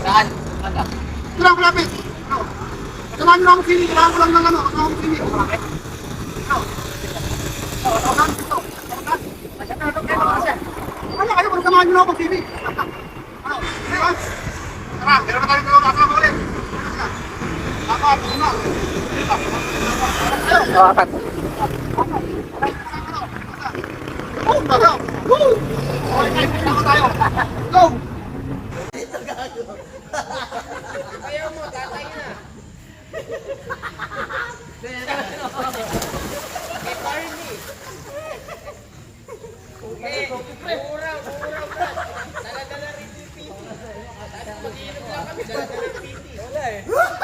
Saan? Ito lang, malapit. Ano? Samahan nyo lang ako sini. Kailangan ko lang ng ano. Kasama ko sini. Malapit. Ano? Tawagan. Ito. Tawagan. Ano kayo? Kung samahan nyo lang ako sini. Ano? Ano? Tara, meron na tayo dito. Kasama ulit. Apat. Lima. Apat. Go! Go! Tayo. Go! Ayaw mo, tatay na. Kay Barney. Muraw, Brad. Dala-dala rin yung PT. Tapos mag-iinom lang kami, dala-dala yung PT. Wala eh.